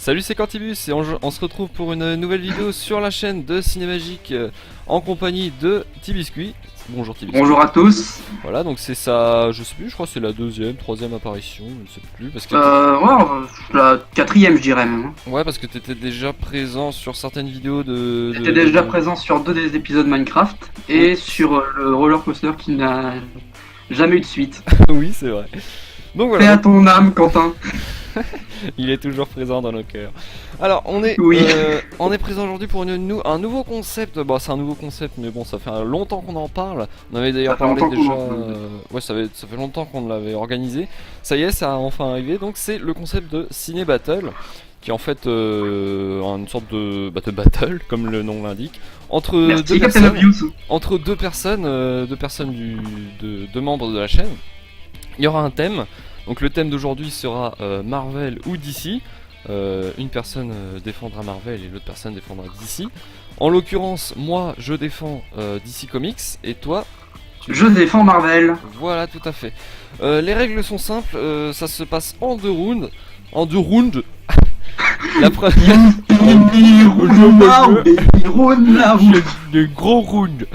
Salut, c'est Quantibus et on se retrouve pour une nouvelle vidéo sur la chaîne de Cinémagique en compagnie de Tibiscuit. Bonjour Tibiscuit. Bonjour à tous. Voilà, donc c'est ça, je sais plus, je crois que c'est la deuxième, troisième apparition, je ne sais plus. Parce que Ouais, la quatrième je dirais même. ouais, parce que t'étais déjà présent sur certaines vidéos de... J'étais déjà présent sur 2 des épisodes Minecraft et sur le roller coaster qui n'a jamais eu de suite. Oui, c'est vrai. Donc Paix voilà, à ton âme, Quentin. il est toujours présent dans nos cœurs. Alors, on est présent aujourd'hui pour un nouveau concept. Bon, c'est un nouveau concept, mais bon, ça fait longtemps qu'on en parle. On avait d'ailleurs Ça fait parlé longtemps déjà. qu'on Ouais, ça fait longtemps qu'on l'avait organisé. Ça y est, ça a enfin arrivé. Donc, c'est le concept de Ciné Battle, qui est en fait une sorte de battle, comme le nom l'indique, entre Merci Captain Obvious. deux personnes deux membres de la chaîne. Il y aura un thème. Donc le thème d'aujourd'hui sera Marvel ou DC. Une personne défendra Marvel et l'autre personne défendra DC. En l'occurrence, moi je défends DC Comics et toi Je défends Marvel. Voilà, tout à fait. Les règles sont simples, ça se passe en deux rounds. En deux rounds. La première. Le gros round.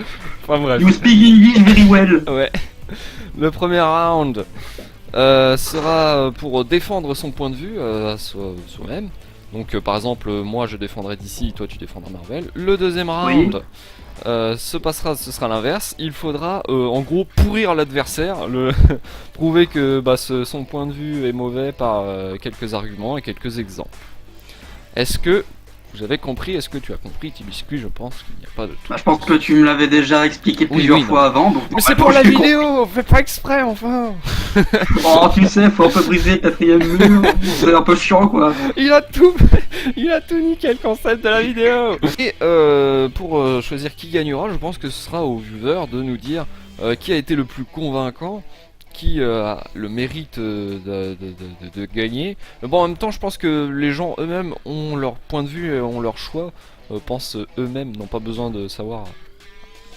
Enfin bref. You speak English very well. Ouais. Le premier round sera pour défendre son point de vue à soi-même. Donc par exemple, moi je défendrai DC, toi tu défendras Marvel. Le deuxième round ce sera l'inverse. Il faudra en gros pourrir l'adversaire, prouver que son point de vue est mauvais par quelques arguments et quelques exemples. Est-ce que vous avez compris? Est-ce que tu as compris, Tibiscuit? Je pense qu'il n'y a pas de tout. Je pense que tu me l'avais déjà expliqué plusieurs fois avant. Donc mais c'est pour la vidéo, on fait pas exprès enfin. Oh, tu sais, faut un peu briser le quatrième mur. C'est un peu chiant quoi. Il a tout niqué le concept de la vidéo. Et pour choisir qui gagnera, je pense que ce sera aux viewers de nous dire qui a été le plus convaincant, qui a le mérite de gagner. Mais bon, en même temps, je pense que les gens eux-mêmes ont leur point de vue et ont leur choix, pensent eux-mêmes, n'ont pas besoin de savoir,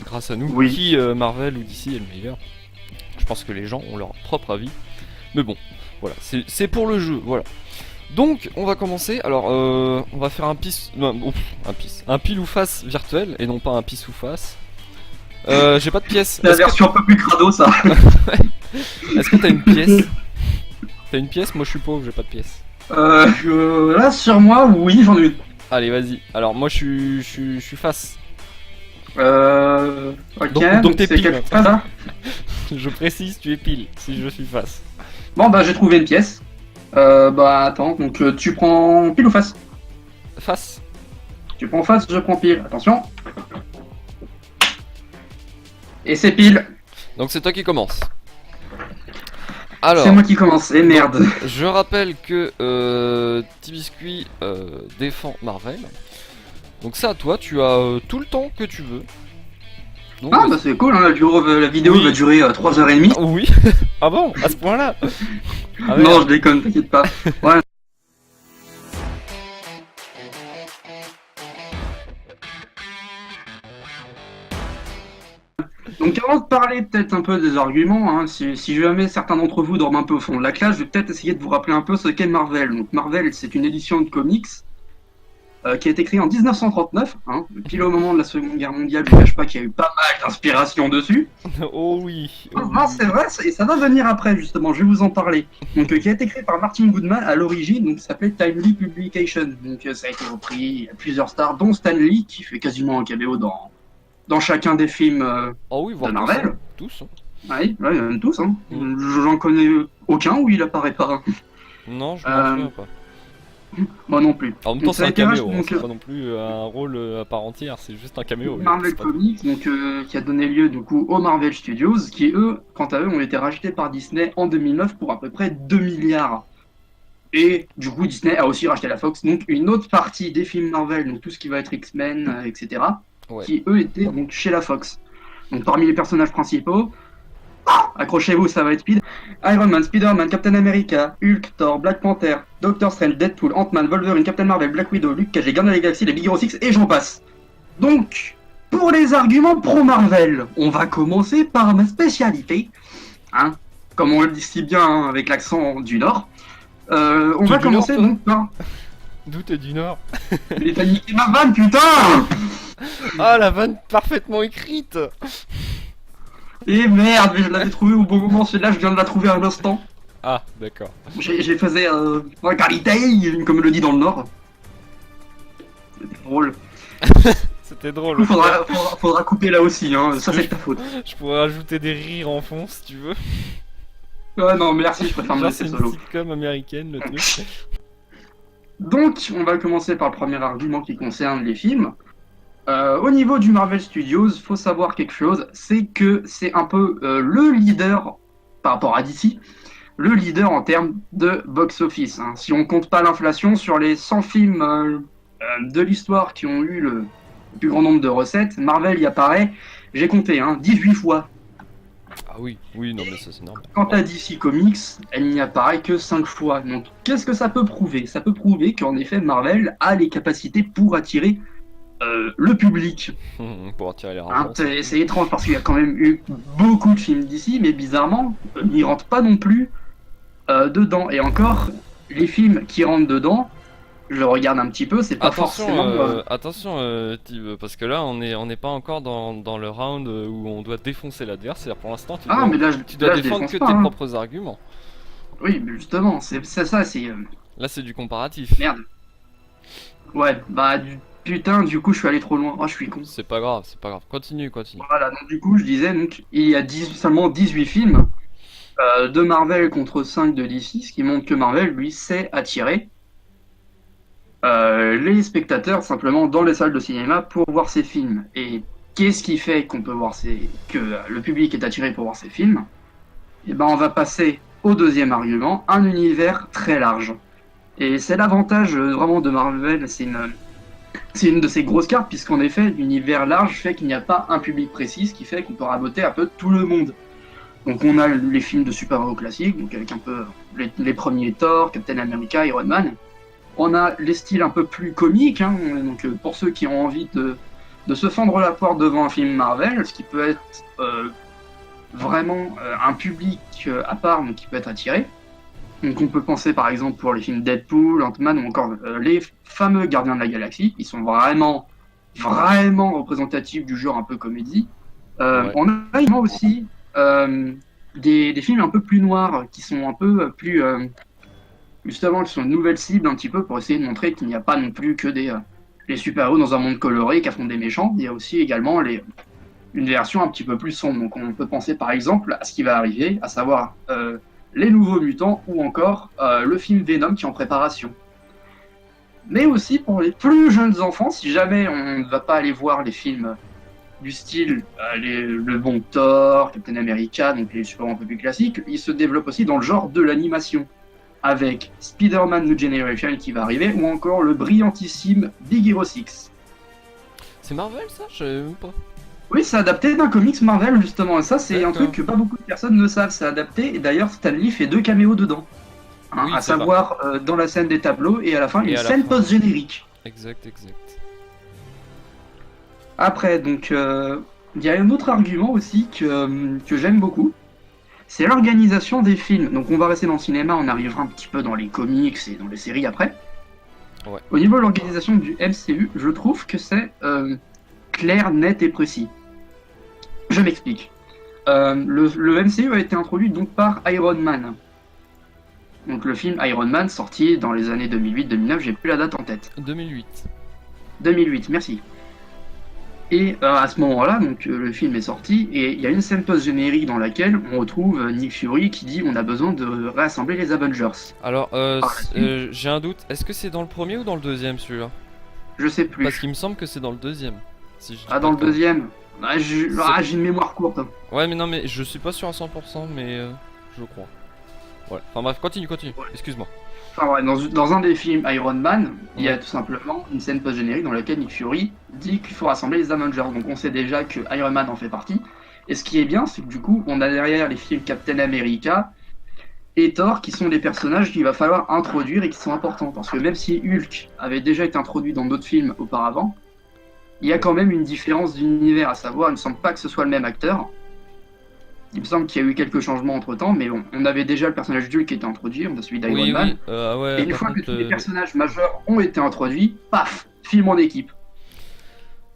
grâce à nous, qui Marvel ou DC est le meilleur. Je pense que les gens ont leur propre avis. Mais bon, voilà, c'est pour le jeu, voilà. Donc, on va commencer. Alors, on va faire un pile ou face virtuel et non pas un pisse ou face. J'ai pas de pièce. C'est la version un peu plus crado ça. Est-ce que t'as une pièce? T'as une pièce? Moi je suis pauvre, j'ai pas de pièce. Là sur moi, oui, j'en ai une. Allez, vas-y. Alors, moi je suis face. Ok, donc t'es pile. Ça Je précise, tu es pile si je suis face. Bon, bah j'ai trouvé une pièce. Attends, donc tu prends pile ou face? Face. Tu prends face, je prends pile. Attention. Et c'est pile. Donc c'est toi qui commence. Alors, c'est moi qui commence, et merde. Je rappelle que Tibiscuit défend Marvel. Donc c'est à toi, tu as tout le temps que tu veux. Donc, bah c'est cool, hein, la vidéo va durer 3h30. Oui. Ah bon, à ce point-là? Ah, non, je déconne, t'inquiète pas. Ouais. Donc avant de parler peut-être un peu des arguments, hein, si jamais certains d'entre vous dorment un peu au fond de la classe, je vais peut-être essayer de vous rappeler un peu ce qu'est Marvel. Donc Marvel, c'est une édition de comics qui a été créée en 1939, hein, pile au moment de la Seconde Guerre mondiale. Je ne cache pas qu'il y a eu pas mal d'inspiration dessus. Oh oui. Non, c'est vrai, et ça va venir après justement, je vais vous en parler. Donc qui a été créé par Martin Goodman à l'origine, donc ça s'appelait Timely Publication. Donc ça a été repris, il y a plusieurs stars, dont Stan Lee qui fait quasiment un caméo dans chacun des films de Marvel. Tous. Oui, même tous. Hein. J'en connais aucun où il apparaît pas. Non, je m'en souviens pas. Moi non plus. En même temps, c'est un caméo, c'est pas non plus un rôle à part entière, c'est juste un caméo. Marvel Comics, donc, qui a donné lieu du coup aux Marvel Studios, qui eux, quant à eux, ont été rachetés par Disney en 2009 pour à peu près 2 milliards. Et du coup, Disney a aussi racheté la Fox, donc une autre partie des films Marvel, donc tout ce qui va être X-Men, etc., qui eux étaient donc chez la Fox. Donc parmi les personnages principaux, accrochez-vous, ça va être speed. Iron Man, Spider-Man, Captain America, Hulk, Thor, Black Panther, Doctor Strange, Deadpool, Ant-Man, Wolverine, Captain Marvel, Black Widow, Luke Cage, les Gardiens de la Galaxie, les Big Hero 6 et j'en passe. Donc, pour les arguments pro-Marvel, on va commencer par ma spécialité. Hein, comme on le dit si bien avec l'accent du Nord. On va commencer donc par... D'où t'es du Nord? Mais t'as niqué ma vanne, putain! Ah, la vanne parfaitement écrite! Et merde, mais je l'avais trouvé au bon moment, celle-là, je viens de la trouver à un instant. Ah, d'accord. J'ai faisait la qualité, comme on le dit dans le Nord. C'était drôle. C'était Du drôle. coup, faudra couper là aussi, hein. Ça, c'est de ta faute. Je pourrais rajouter des rires en fond si tu veux. Ouais, non, merci, je préfère me Genre, laisser c'est une solo. sitcom américaine, le truc. Donc, on va commencer par le premier argument qui concerne les films. Au niveau du Marvel Studios, faut savoir quelque chose, c'est que c'est un peu le leader par rapport à DC, le leader en termes de box-office. Hein. Si on compte pas l'inflation, sur les 100 films de l'histoire qui ont eu le plus grand nombre de recettes, Marvel y apparaît, j'ai compté, 18 fois. Ah oui, oui, non mais ça c'est normal. Quant à DC Comics, elle n'y apparaît que 5 fois. Donc qu'est-ce que ça peut prouver? Ça peut prouver qu'en effet Marvel a les capacités pour attirer le public. Pour attirer les Hein, renforts. c'est étrange parce qu'il y a quand même eu beaucoup de films d'ici, mais bizarrement, ils rentrent pas non plus dedans. Et encore, les films qui rentrent dedans, je regarde un petit peu, c'est pas forcément. Attention, Steve, parce que là on n'est pas encore dans le round où on doit défoncer l'adversaire. Pour l'instant, Ah, mais là, tu dois je défendre défonce que pas, tes hein. propres arguments. Oui, mais justement, c'est ça, c'est Là, c'est du comparatif. merde. Ouais, bah putain, du coup, je suis allé trop loin. Oh, je suis con. C'est pas grave, c'est pas grave. Continue, continue. Voilà, donc du coup, je disais, donc, il y a seulement 18 films de Marvel contre 5 de DC, ce qui montre que Marvel, lui, sait attirer les spectateurs simplement dans les salles de cinéma pour voir ces films. Et qu'est-ce qui fait qu'on peut voir que le public est attiré pour voir ces films? Et ben, on va passer au deuxième argument, un univers très large. Et c'est l'avantage vraiment de Marvel, c'est une de ces grosses cartes, puisqu'en effet, l'univers large fait qu'il n'y a pas un public précis, ce qui fait qu'on peut raboter un peu tout le monde. Donc on a les films de super-héros classiques, donc avec un peu les premiers Thor, Captain America, Iron Man. On a les styles un peu plus comiques, hein, donc pour ceux qui ont envie de se fendre la poire devant un film Marvel, ce qui peut être vraiment un public à part, donc qui peut être attiré. Donc on peut penser par exemple pour les films Deadpool, Ant-Man ou encore les fameux Gardiens de la Galaxie, ils sont vraiment, vraiment représentatifs du genre un peu comédie. Ouais. On a également aussi des films un peu plus noirs, qui sont un peu plus... justement, qui sont une nouvelle cible un petit peu pour essayer de montrer qu'il n'y a pas non plus que les super-héros dans un monde coloré qui affrontent des méchants. Il y a aussi également une version un petit peu plus sombre. Donc on peut penser par exemple à ce qui va arriver, à savoir les nouveaux mutants ou encore le film Venom qui est en préparation. Mais aussi pour les plus jeunes enfants, si jamais on ne va pas aller voir les films du style le bon Thor, Captain America, donc les super-héros un peu plus classiques, ils se développent aussi dans le genre de l'animation, avec Spider-Man New Generation qui va arriver, ou encore le brillantissime Big Hero 6. C'est Marvel ça? Je savais même pas. Oui, c'est adapté d'un comics Marvel justement, et ça c'est un D'accord. truc que pas beaucoup de personnes ne savent, c'est adapté, et d'ailleurs Stan Lee fait 2 caméos dedans. Hein, Oui, à c'est vrai. savoir dans la scène des tableaux, et à la fin Et une à la scène fin. post-générique. Exact, exact. Après, donc, il y a un autre argument aussi que j'aime beaucoup, c'est l'organisation des films. Donc on va rester dans le cinéma, on arrivera un petit peu dans les comics et dans les séries après. Ouais. Au niveau de l'organisation du MCU, je trouve que c'est clair, net et précis. Je m'explique. Le MCU a été introduit donc par Iron Man. Donc le film Iron Man sorti dans les années 2008-2009, j'ai plus la date en tête. 2008. 2008, merci. Et à ce moment-là, donc le film est sorti et il y a une scène post-générique dans laquelle on retrouve Nick Fury qui dit on a besoin de réassembler les Avengers. Alors, Par la suite. j'ai un doute. Est-ce que c'est dans le premier ou dans le deuxième celui-là? Je sais plus. Parce qu'il me semble que c'est dans le deuxième. Si je dis Ah, pas dans de le conneries. deuxième. J'ai une mémoire courte. Ouais, mais non, mais je suis pas sûr à 100%, mais je crois. Ouais. Enfin bref, continue. Ouais. Excuse-moi. Enfin ouais, dans un des films Iron Man, il y a tout simplement une scène post-générique dans laquelle Nick Fury dit qu'il faut rassembler les Avengers. Donc on sait déjà que Iron Man en fait partie. Et ce qui est bien, c'est que du coup, on a derrière les films Captain America et Thor qui sont des personnages qu'il va falloir introduire et qui sont importants. Parce que même si Hulk avait déjà été introduit dans d'autres films auparavant, il y a quand même une différence d'univers, à savoir, il ne semble pas que ce soit le même acteur. Il me semble qu'il y a eu quelques changements entre temps, mais bon, on avait déjà le personnage d'Hulk qui était introduit, on a celui d'Iron Oui, Man. oui. Ouais, Et une par fois que contre, tous les personnages majeurs ont été introduits, paf, film en équipe.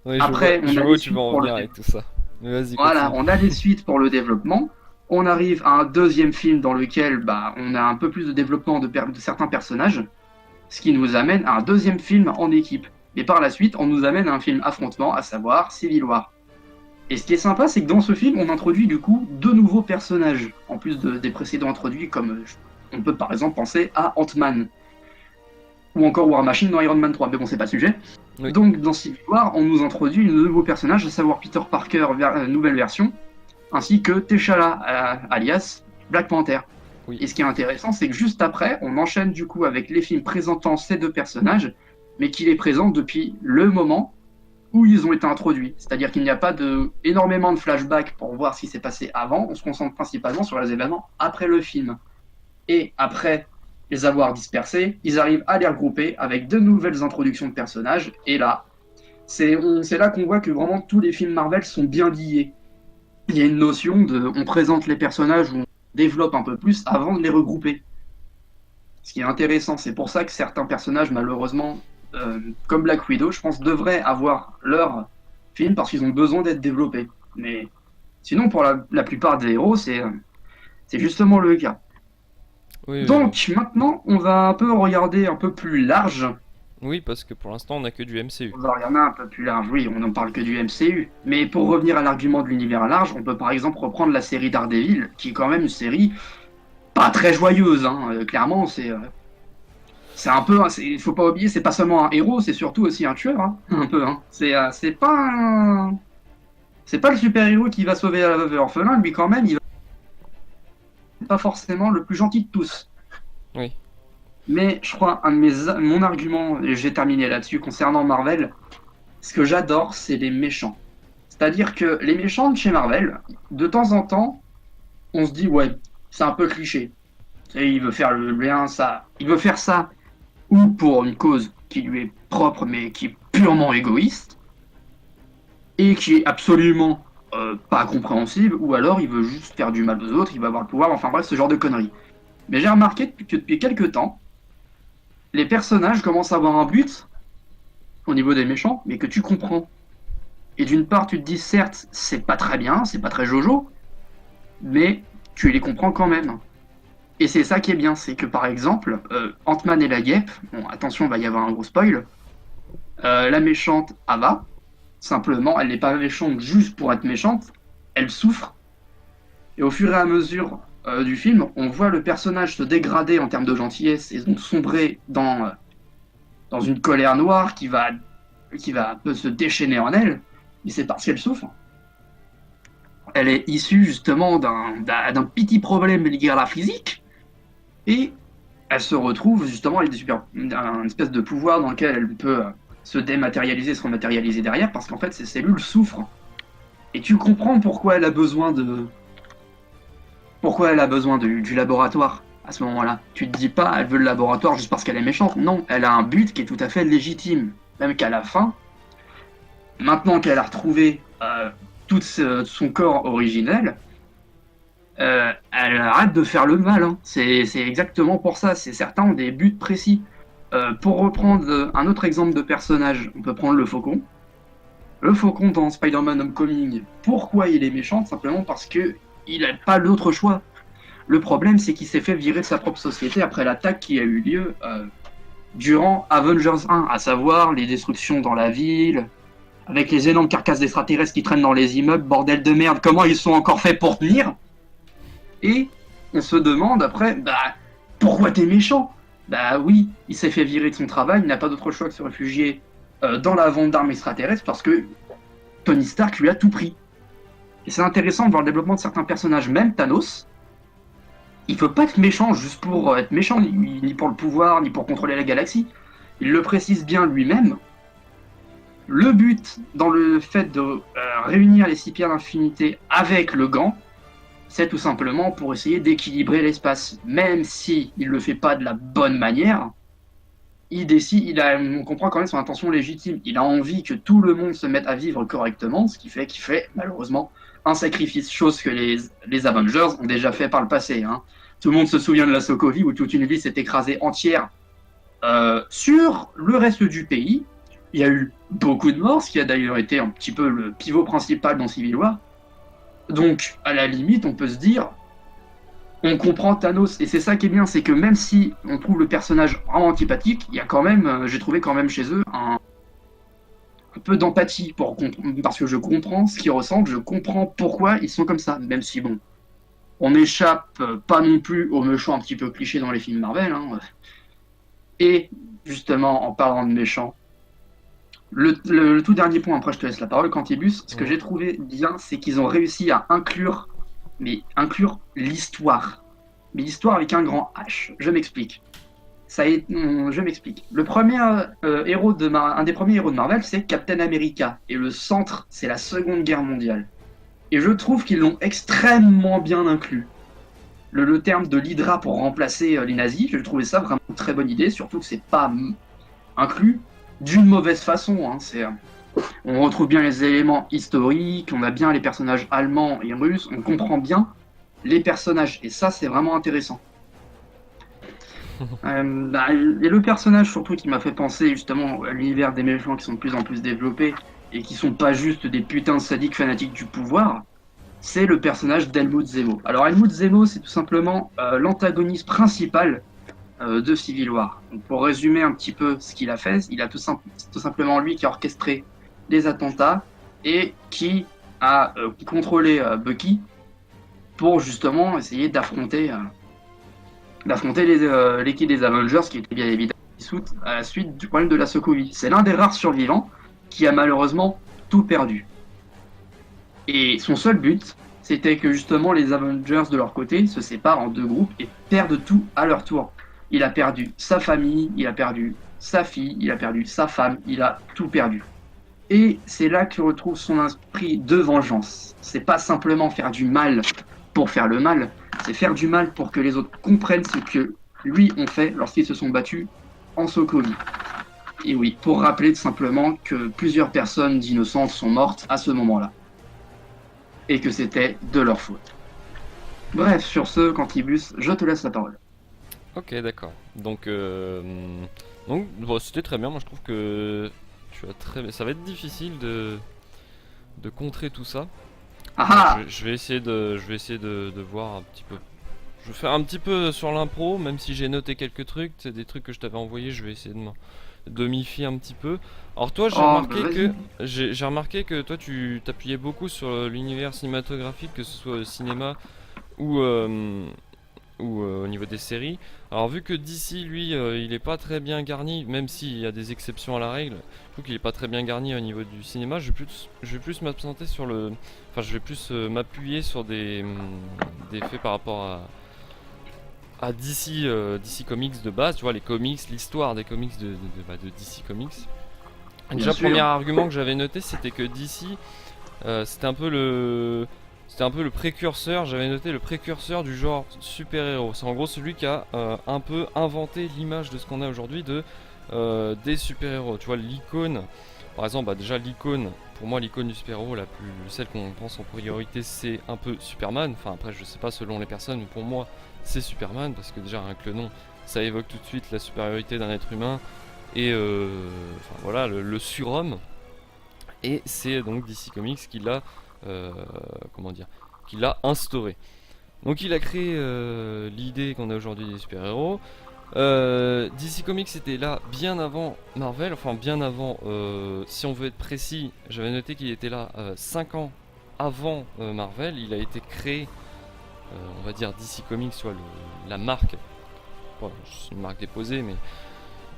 ouais, Après, on je a vois les où tu vas suites en pour le venir avec tout ça. Mais vas-y, Voilà, continue. on a les suites pour le développement. On arrive à un deuxième film dans lequel bah, on a un peu plus de développement de certains personnages, ce qui nous amène à un deuxième film en équipe. Et par la suite, on nous amène à un film affrontement, à savoir Civil War. Et ce qui est sympa, c'est que dans ce film, on introduit du coup deux nouveaux personnages, en plus des précédents introduits, comme on peut par exemple penser à Ant-Man, ou encore War Machine dans Iron Man 3, mais bon, c'est pas le sujet. Oui. Donc dans Civil War, on nous introduit un nouveau personnage, à savoir Peter Parker, nouvelle version, ainsi que T'Challa, alias Black Panther. Oui. Et ce qui est intéressant, c'est que juste après, on enchaîne du coup avec les films présentant ces deux personnages, mais qui les présentent depuis le moment où ils ont été introduits. C'est-à-dire qu'il n'y a pas énormément de flashbacks pour voir ce qui s'est passé avant, on se concentre principalement sur les événements après le film. Et après les avoir dispersés, ils arrivent à les regrouper avec de nouvelles introductions de personnages, et là, c'est là qu'on voit que vraiment tous les films Marvel sont bien liés. Il y a une notion de on présente les personnages, on développe un peu plus avant de les regrouper. Ce qui est intéressant, c'est pour ça que certains personnages, malheureusement, comme Black Widow, je pense, devraient avoir leur film parce qu'ils ont besoin d'être développés. Mais sinon, pour la plupart des héros, c'est justement le cas. Oui, Donc maintenant, on va un peu regarder un peu plus large. oui, parce que pour l'instant, on a que du MCU. On va regarder un peu plus large, oui, on n'en parle que du MCU. Mais pour revenir à l'argument de l'univers large, on peut par exemple reprendre la série Daredevil, qui est quand même une série pas très joyeuse, hein. Clairement, c'est un peu, il faut pas oublier, c'est pas seulement un héros, c'est surtout aussi un tueur, hein, un peu. Hein. C'est pas le super héros qui va sauver la veuve et l'orphelin, lui quand même, il va pas forcément le plus gentil de tous. Oui. Mais je crois mon argument, et j'ai terminé là-dessus concernant Marvel, ce que j'adore, c'est les méchants. C'est-à-dire que les méchants de chez Marvel, de temps en temps, on se dit ouais, c'est un peu cliché. Et il veut faire le bien, ça, il veut faire ça ou pour une cause qui lui est propre mais qui est purement égoïste et qui est absolument pas compréhensible, ou alors il veut juste faire du mal aux autres, il va avoir le pouvoir, enfin bref, ce genre de conneries. Mais j'ai remarqué que depuis quelques temps, les personnages commencent à avoir un but au niveau des méchants, mais que tu comprends. Et d'une part, tu te dis certes, c'est pas très bien, c'est pas très jojo, mais tu les comprends quand même. Et c'est ça qui est bien, c'est que par exemple, Ant-Man et la guêpe, bon attention, il va y avoir un gros spoil, la méchante Ava, simplement, elle n'est pas méchante juste pour être méchante, elle souffre, et au fur et à mesure du film, on voit le personnage se dégrader en termes de gentillesse, et donc sombrer dans une colère noire qui va un peu se déchaîner en elle, mais c'est parce qu'elle souffre. Elle est issue justement d'un petit problème lié à la physique, et elle se retrouve justement avec un espèce de pouvoir dans lequel elle peut se dématérialiser, se rematérialiser derrière, parce qu'en fait ses cellules souffrent. Et tu comprends pourquoi elle a besoin du laboratoire à ce moment-là. Tu te dis pas elle veut le laboratoire juste parce qu'elle est méchante, non, elle a un but qui est tout à fait légitime. Même qu'à la fin, maintenant qu'elle a retrouvé tout son corps originel, elle arrête de faire le mal. Hein. C'est exactement pour ça. Certains ont des buts précis. Pour reprendre un autre exemple de personnage, on peut prendre le Faucon. Le Faucon dans Spider-Man Homecoming, pourquoi il est méchant? Simplement parce que il n'a pas l'autre choix. Le problème, c'est qu'il s'est fait virer de sa propre société après l'attaque qui a eu lieu durant Avengers 1, à savoir les destructions dans la ville, avec les énormes carcasses d'extraterrestres qui traînent dans les immeubles, bordel de merde, comment ils sont encore faits pour tenir? Et on se demande après, bah, pourquoi t'es méchant? Bah oui, il s'est fait virer de son travail, il n'a pas d'autre choix que de se réfugier dans la vente d'armes extraterrestres parce que Tony Stark lui a tout pris. Et c'est intéressant de voir le développement de certains personnages, même Thanos. Il ne faut pas être méchant juste pour être méchant, ni pour le pouvoir, ni pour contrôler la galaxie. Il le précise bien lui-même. Le but dans le fait de réunir les 6 pierres d'infinité avec le gant, c'est tout simplement pour essayer d'équilibrer l'espace. Même si il ne le fait pas de la bonne manière, il décide, on comprend quand même son intention légitime. Il a envie que tout le monde se mette à vivre correctement, ce qui fait qu'il fait malheureusement un sacrifice, chose que les Avengers ont déjà fait par le passé. Hein. Tout le monde se souvient de la Sokovie où toute une ville s'est écrasée entière sur le reste du pays. Il y a eu beaucoup de morts, ce qui a d'ailleurs été un petit peu le pivot principal dans Civil War. Donc, à la limite, on peut se dire, on comprend Thanos, et c'est ça qui est bien, c'est que même si on trouve le personnage vraiment antipathique, il y a quand même, j'ai trouvé quand même chez eux un peu d'empathie parce que je comprends ce qu'ils ressentent, je comprends pourquoi ils sont comme ça, même si bon, on n'échappe pas non plus aux méchants un petit peu clichés dans les films Marvel. Hein. Et justement, en parlant de méchants, le tout dernier point, après je te laisse la parole, Cantibus, ce que j'ai trouvé bien, c'est qu'ils ont réussi à inclure, mais inclure l'histoire. Mais l'histoire avec un grand H. Je m'explique. Je m'explique. Le premier un des premiers héros de Marvel, c'est Captain America. Et le centre, c'est la Seconde Guerre mondiale. Et je trouve qu'ils l'ont extrêmement bien inclus. Le terme de l'Hydra pour remplacer les nazis, je trouvais ça vraiment une très bonne idée, surtout que c'est pas inclus d'une mauvaise façon. Hein. On retrouve bien les éléments historiques, on a bien les personnages allemands et russes, on comprend bien les personnages, et ça c'est vraiment intéressant. Et le personnage surtout qui m'a fait penser justement à l'univers des méchants qui sont de plus en plus développés et qui sont pas juste des putains de sadiques fanatiques du pouvoir, c'est le personnage d'Helmut Zemo. Alors Helmut Zemo, c'est tout simplement l'antagoniste principal de Civil War. Donc, pour résumer un petit peu ce qu'il a fait, il a tout simplement lui qui a orchestré les attentats et qui a contrôlé Bucky pour justement essayer d'affronter l'équipe des Avengers qui était bien évidemment dissoute à la suite du problème de la Sokovie. C'est l'un des rares survivants qui a malheureusement tout perdu. Et son seul but, c'était que justement les Avengers de leur côté se séparent en deux groupes et perdent tout à leur tour. Il a perdu sa famille, il a perdu sa fille, il a perdu sa femme, il a tout perdu. Et c'est là qu'il retrouve son esprit de vengeance. C'est pas simplement faire du mal pour faire le mal, c'est faire du mal pour que les autres comprennent ce que lui ont fait lorsqu'ils se sont battus en Sokovie. Et oui, pour rappeler tout simplement que plusieurs personnes innocentes sont mortes à ce moment-là. Et que c'était de leur faute. Bref, sur ce, Cantibus, je te laisse la parole. Ok, d'accord. Donc bon, c'était très bien. Moi, je trouve que ça va être difficile de contrer tout ça. Ah Je vais essayer de voir un petit peu. Je vais faire un petit peu sur l'impro, même si j'ai noté quelques trucs. C'est des trucs que je t'avais envoyés. Je vais essayer de m'y fier un petit peu. Alors toi, j'ai remarqué que toi, tu t'appuyais beaucoup sur l'univers cinématographique, que ce soit au cinéma ou au niveau des séries. Alors vu que DC lui il est pas très bien garni, même s'il y a des exceptions à la règle, je trouve qu'il est pas très bien garni au niveau du cinéma. Je vais plus m'absenter sur je vais plus m'appuyer sur des faits par rapport à DC Comics de base, tu vois, les comics, l'histoire des comics de DC Comics. Déjà, le premier argument que j'avais noté, c'était que DC c'était un peu le précurseur, j'avais noté le précurseur du genre super-héros. C'est en gros celui qui a un peu inventé l'image de ce qu'on a aujourd'hui des super-héros. Tu vois, l'icône, par exemple, déjà l'icône, pour moi l'icône du super-héros, celle qu'on pense en priorité, c'est un peu Superman. Enfin après je sais pas selon les personnes, mais pour moi c'est Superman, parce que déjà avec le nom, ça évoque tout de suite la supériorité d'un être humain, et voilà, le surhomme. Et c'est donc DC Comics qui l'a qui l'a instauré. Donc il a créé l'idée qu'on a aujourd'hui des super-héros. DC Comics était là bien avant Marvel, enfin bien avant, si on veut être précis, j'avais noté qu'il était là 5 ans avant Marvel. Il a été créé, on va dire DC Comics, soit la marque, bon, c'est une marque déposée, mais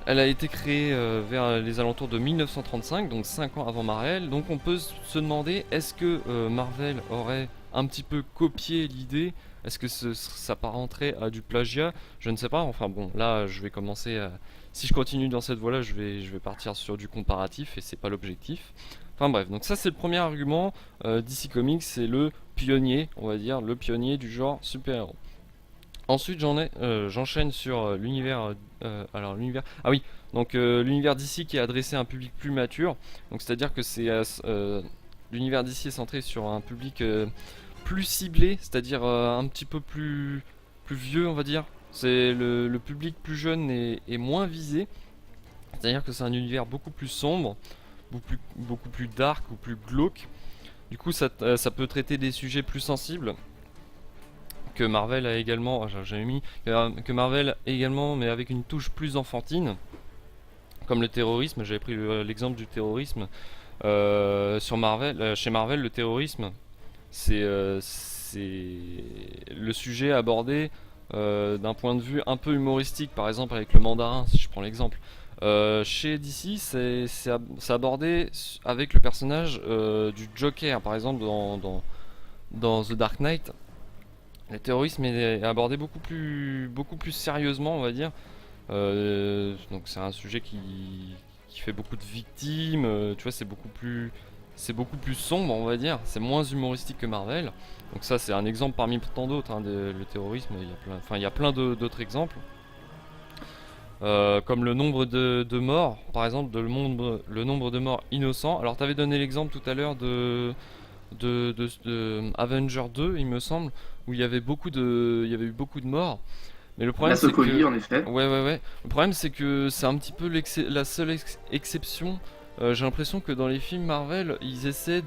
elle a été créée vers les alentours de 1935, donc 5 ans avant Marvel. Donc on peut se demander, est-ce que Marvel aurait un petit peu copié l'idée? Est-ce que ça s'apparenterait à du plagiat? Je ne sais pas. Enfin bon, là je vais commencer à... Si je continue dans cette voie-là, je vais partir sur du comparatif, et c'est pas l'objectif. Enfin bref, donc ça c'est le premier argument. DC Comics c'est le pionnier, on va dire, le pionnier du genre super-héros. Ensuite, j'enchaîne sur l'univers. Alors l'univers. Ah oui, donc l'univers d'ici qui est adressé à un public plus mature. Donc c'est-à-dire que l'univers d'ici est centré sur un public plus ciblé, c'est-à-dire un petit peu plus vieux, on va dire. C'est le public plus jeune est moins visé. C'est-à-dire que c'est un univers beaucoup plus sombre, beaucoup plus dark ou plus glauque. Du coup, ça peut traiter des sujets plus sensibles que Marvel a également, j'avais mis que Marvel également, mais avec une touche plus enfantine, comme le terrorisme. J'avais pris l'exemple du terrorisme sur Marvel. Chez Marvel, le terrorisme, c'est le sujet abordé d'un point de vue un peu humoristique, par exemple avec le Mandarin, si je prends l'exemple. Chez DC, c'est abordé avec le personnage du Joker, par exemple dans The Dark Knight. Le terrorisme est abordé beaucoup plus sérieusement, on va dire. Donc c'est un sujet qui fait beaucoup de victimes. Tu vois, c'est beaucoup plus sombre, on va dire. C'est moins humoristique que Marvel. Donc ça, c'est un exemple parmi tant d'autres. Hein, le terrorisme, il y a plein d'autres exemples. Comme le nombre de morts, par exemple, le nombre de morts innocents. Alors, tu avais donné l'exemple tout à l'heure de Avenger 2, il me semble, où il y avait eu beaucoup de morts. Mais le problème La c'est Sokovie, que, en effet. ouais. Le problème c'est que c'est un petit peu la seule exception. J'ai l'impression que dans les films Marvel, ils essaient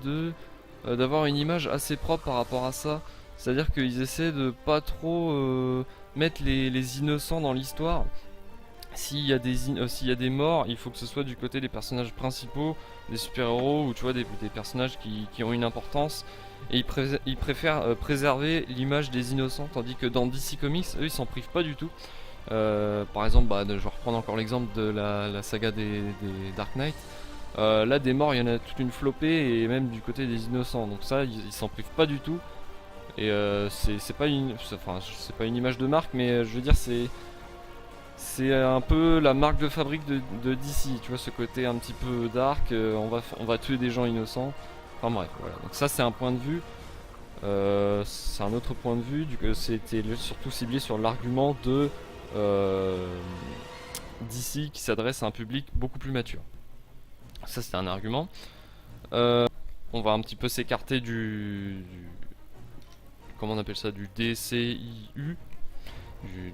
d'avoir une image assez propre par rapport à ça. C'est-à-dire qu'ils essaient de pas trop mettre les innocents dans l'histoire. S'il y a des morts, il faut que ce soit du côté des personnages principaux, des super-héros ou tu vois des personnages qui ont une importance. Et ils préfèrent préserver l'image des innocents, tandis que dans DC Comics, eux, ils s'en privent pas du tout. Par exemple, je vais reprendre encore l'exemple de la saga des Dark Knight. Là, des morts, il y en a toute une flopée, et même du côté des innocents. Donc ça, ils s'en privent pas du tout. Et c'est pas une image de marque, mais je veux dire, c'est un peu la marque de fabrique de DC, tu vois, ce côté un petit peu dark, on va tuer des gens innocents. Enfin bref, voilà. Donc ça, c'est un point de vue. C'est un autre point de vue, c'était surtout ciblé sur l'argument de DC qui s'adresse à un public beaucoup plus mature. Ça, c'était un argument. On va un petit peu s'écarter comment on appelle ça, du DCIU, du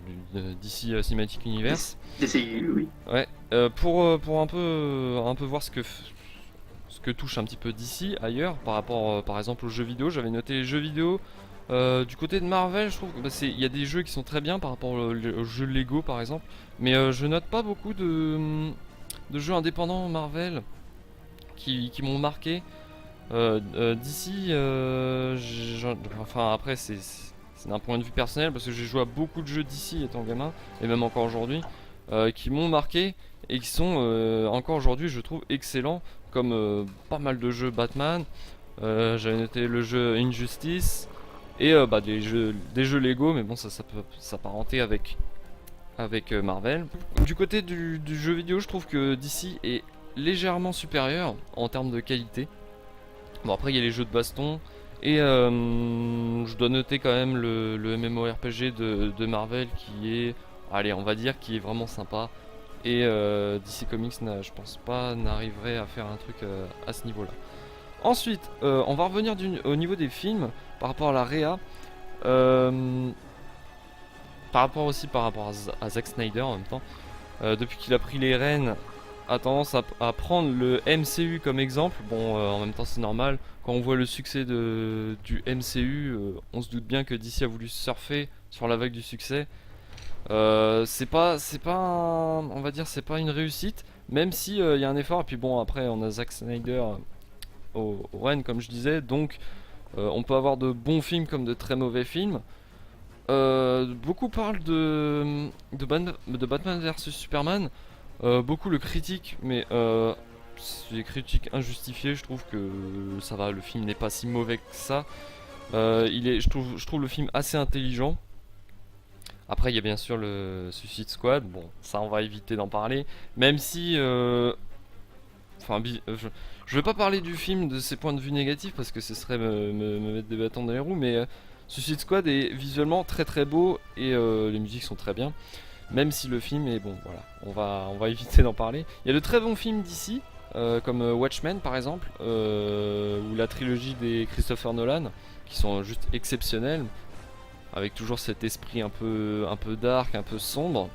DC Cinematic Universe. DCU, oui. Ouais, pour un peu voir ce que touche un petit peu DC ailleurs par rapport par exemple aux jeux vidéo. J'avais noté les jeux vidéo du côté de Marvel. Je trouve que il y a des jeux qui sont très bien par rapport aux jeux Lego par exemple, mais je note pas beaucoup de jeux indépendants Marvel qui m'ont marqué. D'ici, enfin après c'est d'un point de vue personnel parce que j'ai joué à beaucoup de jeux d'ici étant gamin et même encore aujourd'hui qui m'ont marqué et qui sont encore aujourd'hui je trouve excellents comme pas mal de jeux Batman. J'avais noté le jeu Injustice et des jeux Lego, mais bon ça peut s'apparenter avec Marvel. Du côté du jeu vidéo, je trouve que DC est légèrement supérieur en termes de qualité. Bon après il y a les jeux de baston et je dois noter quand même le MMORPG de Marvel qui est, allez on va dire, qui est vraiment sympa. Et DC Comics je pense pas n'arriverait à faire un truc à ce niveau là. Ensuite on va revenir au niveau des films par rapport à la réa. Par rapport à Zack Snyder en même temps. Depuis qu'il a pris les rênes, a tendance à prendre le MCU comme exemple. Bon, en même temps, c'est normal. Quand on voit le succès du MCU, on se doute bien que DC a voulu surfer sur la vague du succès. On va dire, c'est pas une réussite, même si il y a un effort. Et puis bon, après, on a Zack Snyder au rênes, comme je disais. Donc, on peut avoir de bons films comme de très mauvais films. Beaucoup parlent de Batman vs Superman. Beaucoup le critiquent, mais c'est des critiques injustifiées. Je trouve que ça va, le film n'est pas si mauvais que ça. Je trouve le film assez intelligent. Après, il y a bien sûr le Suicide Squad. Bon, ça, on va éviter d'en parler. Même si, je vais pas parler du film de ses points de vue négatifs parce que ce serait me mettre des bâtons dans les roues, mais Suicide Squad est visuellement très très beau et les musiques sont très bien. Même si le film est bon, voilà, on va éviter d'en parler. Il y a de très bons films d'ici, comme Watchmen par exemple, ou la trilogie des Christopher Nolan, qui sont juste exceptionnels, avec toujours cet esprit un peu dark, un peu sombre,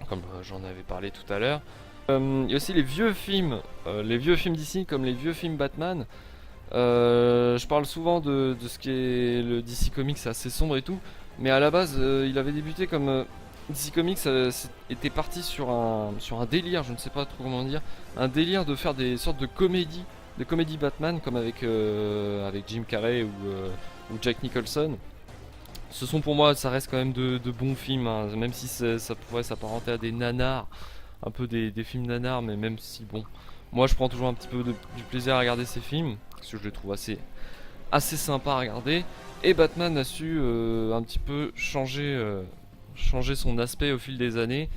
comme j'en avais parlé tout à l'heure. Il y a aussi les vieux films d'ici, comme les vieux films Batman. Je parle souvent de ce qui est le DC Comics, c'est assez sombre et tout, mais à la base, il avait débuté comme DC Comics était parti sur un délire, je ne sais pas trop comment dire, un délire de faire des sortes de comédies Batman, comme avec Jim Carrey ou Jack Nicholson. Ce sont pour moi, ça reste quand même de bons films, hein, même si ça pourrait s'apparenter à des nanars, un peu des films nanars, mais même si bon, moi je prends toujours un petit peu du plaisir à regarder ces films, parce que je les trouve assez sympas à regarder. Et Batman a su un petit peu changer son aspect au fil des années.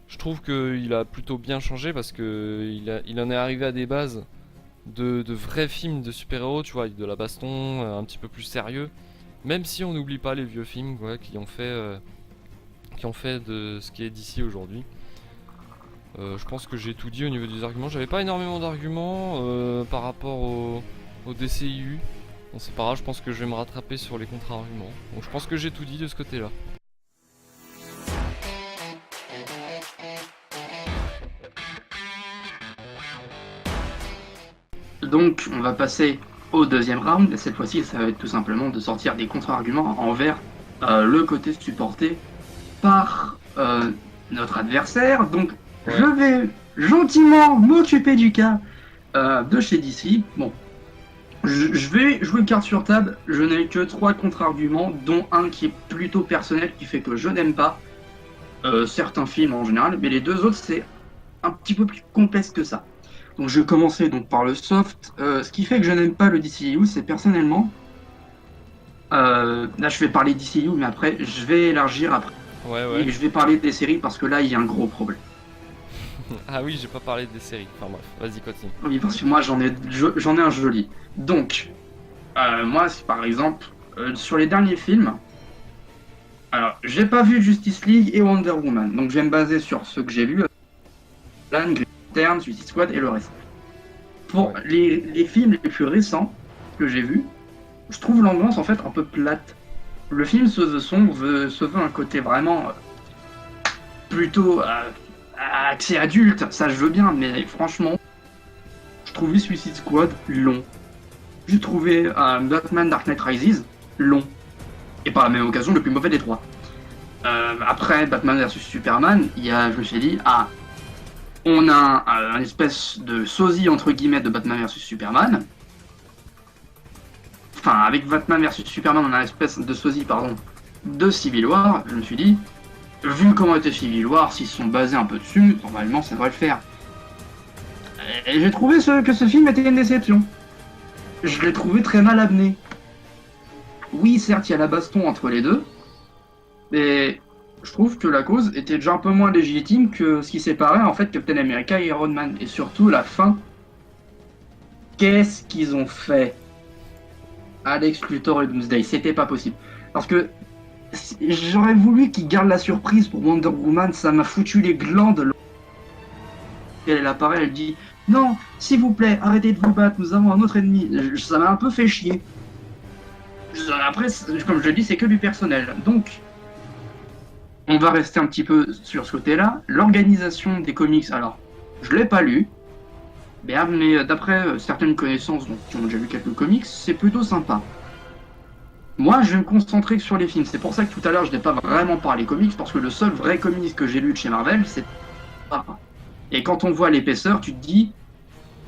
Je trouve qu'il a plutôt bien changé parce que il en est arrivé à des bases de vrais films de super-héros, tu vois, avec de la baston, un petit peu plus sérieux. Même si on n'oublie pas les vieux films quoi, qui ont fait de ce qui est d'ici aujourd'hui. Je pense que j'ai tout dit au niveau des arguments. J'avais pas énormément d'arguments par rapport au DCIU. Bon, c'est pas grave, je pense que je vais me rattraper sur les contre-arguments. Donc je pense que j'ai tout dit de ce côté-là. Donc, on va passer au deuxième round. Cette fois-ci, ça va être tout simplement de sortir des contre-arguments envers le côté supporté par notre adversaire. Donc, Ouais. je vais gentiment m'occuper du cas de chez DC. Bon, je vais jouer carte sur table. Je n'ai que 3 contre-arguments, dont un qui est plutôt personnel, qui fait que je n'aime pas certains films en général, mais les deux autres, c'est un petit peu plus complexe que ça. Donc je vais commencer donc par le soft. Ce qui fait que je n'aime pas le DCU, c'est personnellement. Là, je vais parler DCU, mais après, je vais élargir après. Ouais, Et ouais. je vais parler des séries parce que là, il y a un gros problème. Ah oui, j'ai pas parlé des séries. Enfin bref, vas-y, continue. Oui, parce que moi, j'en ai un joli. Donc, moi, par exemple, sur les derniers films, alors, j'ai pas vu Justice League et Wonder Woman, donc je vais me baser sur ce que j'ai vu. Lan, Green Lantern, Suicide Squad et le reste. Pour Ouais. les films les plus récents que j'ai vus, je trouve l'ambiance en fait un peu plate. Le film se veut sombre, se veut un côté vraiment plutôt axé adulte, ça je veux bien, mais franchement, je trouvais Suicide Squad long. J'ai trouvé Batman Dark Knight Rises long. Et par la même occasion, le plus mauvais des trois. Après Batman vs Superman, je me suis dit, on a un espèce de sosie entre guillemets de Batman vs Superman. Enfin, avec Batman vs Superman, on a une espèce de sosie, pardon, de Civil War. Je me suis dit, vu comment était Civil War, s'ils se sont basés un peu dessus, normalement ça devrait le faire. Et j'ai trouvé que ce film était une déception. Je l'ai trouvé très mal amené. Oui, certes, il y a la baston entre les deux, mais je trouve que la cause était déjà un peu moins légitime que ce qui séparait en fait Captain America et Iron Man. Et surtout la fin. Qu'est-ce qu'ils ont fait Alex Luthor et Doomsday, c'était pas possible. Parce que j'aurais voulu qu'ils gardent la surprise pour Wonder Woman, ça m'a foutu les glandes. Elle apparaît, elle dit non, s'il vous plaît, arrêtez de vous battre, nous avons un autre ennemi. Ça m'a un peu fait chier. Après, comme je le dis, c'est que du personnel. Donc, on va rester un petit peu sur ce côté-là. L'organisation des comics, alors, je l'ai pas lu, mais d'après certaines connaissances qui ont déjà lu quelques comics, c'est plutôt sympa. Moi, je vais me concentrer sur les films. C'est pour ça que tout à l'heure, je n'ai pas vraiment parlé comics, parce que le seul vrai comics que j'ai lu de chez Marvel, c'est pas. Et quand on voit l'épaisseur, tu te dis,